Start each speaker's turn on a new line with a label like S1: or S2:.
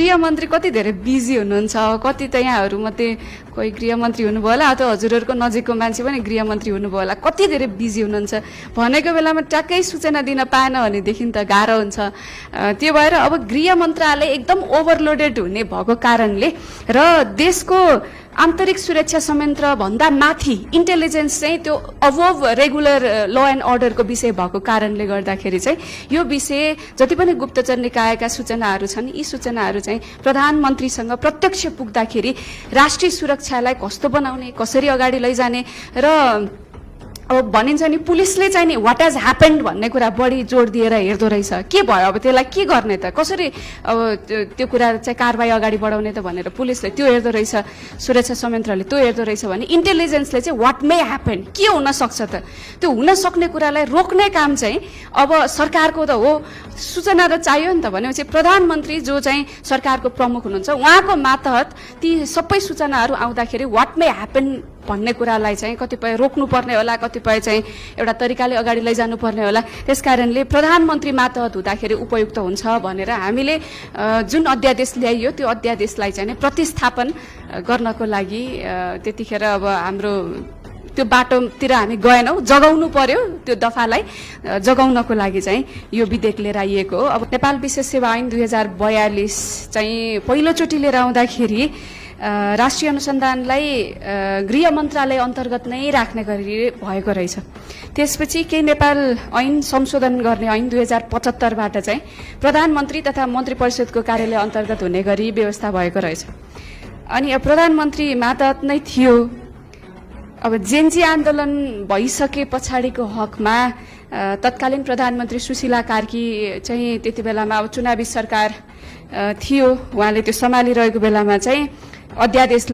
S1: गृहमन्त्री कति धेरै बिजी हुनुहुन्छ, कति त यहाँहरू मध्ये कोही गृहमन्त्री हुनुभयो होला अथवा हजुरहरूको नजिकको मान्छे पनि गृहमन्त्री हुनुभयो होला, कति धेरै बिजी हुनुहुन्छ। भनेको बेलामा ट्याक्कै सूचना दिन पाएन भनेदेखि त गाह्रो हुन्छ। त्यो भएर अब गृह मन्त्रालय एकदम ओभरलोडेड हुने भएको कारणले र देशको आन्तरिक सुरक्षा संयन्त्र भन्दा माथि इन्टेलिजेन्स चाहिँ त्यो अबोभ रेगुलर ल एन्ड अर्डरको विषय भएको कारणले गर्दाखेरि चाहिँ यो विषय जति पनि गुप्तचर निकायका सूचनाहरू छन्, यी सूचनाहरू चाहिँ प्रधानमन्त्रीसँग प्रत्यक्ष पुग्दाखेरि राष्ट्रिय सुरक्षालाई कस्तो बनाउने, कसरी अगाडि लैजाने र अब भनिन्छ नि पुलिसले चाहिँ नि वाट हेज ह्यापन्ड भन्ने कुरा बढी जोड दिएर हेर्दो रहेछ। के भयो अब त्यसलाई के गर्ने त, कसरी अब त्यो कुरा चाहिँ कारबाही अगाडि बढाउने त भनेर पुलिसले त्यो हेर्दो रहेछ, सुरक्षा संयन्त्रले त्यो हेर्दो रहेछ भने इन्टेलिजेन्सले चाहिँ वाट मे ह्यापन, के हुन सक्छ त, त्यो हुन सक्ने कुरालाई रोक्ने काम चाहिँ अब सरकारको त हो। सूचना त चाहियो नि त भनेपछि प्रधानमन्त्री जो चाहिँ सरकारको प्रमुख हुनुहुन्छ उहाँको मातहत ती सबै सूचनाहरू आउँदाखेरि वाट मे ह्यापन भन्ने कुरालाई चाहिँ कतिपय रोक्नुपर्ने होला, कतिपय चाहिँ एउटा तरिकाले अगाडि लैजानु पर्ने होला। त्यसकारणले प्रधानमन्त्री मातहत हुँदाखेरि उपयुक्त हुन्छ भनेर हामीले जुन अध्यादेश ल्याइयो त्यो अध्यादेशलाई चाहिँ प्रतिस्थापन गर्नको लागि त्यतिखेर अब हाम्रो त्यो बाटोतिर हामी गएनौँ, जगाउनु पर्यो, त्यो दफालाई जगाउनको लागि चाहिँ यो विधेयक लिएर आइएको हो। अब नेपाल विशेष सेवा ऐन 2042 चाहिँ पहिलोचोटि लिएर आउँदाखेरि राष्ट्रिय अनुसन्धानलाई गृह मन्त्रालय अन्तर्गत नै राख्ने गरी भएको रहेछ। त्यसपछि केही नेपाल ऐन संशोधन गर्ने ऐन 2075बाट चाहिँ प्रधानमन्त्री तथा मन्त्री परिषदको कार्यालय अन्तर्गत हुने गरी व्यवस्था भएको रहेछ। अनि प्रधानमन्त्री मातहत नै थियो। अब जेन्जी आन्दोलन भइसके पछाडिको हकमा तत्कालीन प्रधानमन्त्री सुशीला कार्की चाहिँ त्यति बेलामा अब चुनावी सरकार थियो, उहाँले त्यो सम्हालिरहेको बेलामा चाहिँ अध्यादेश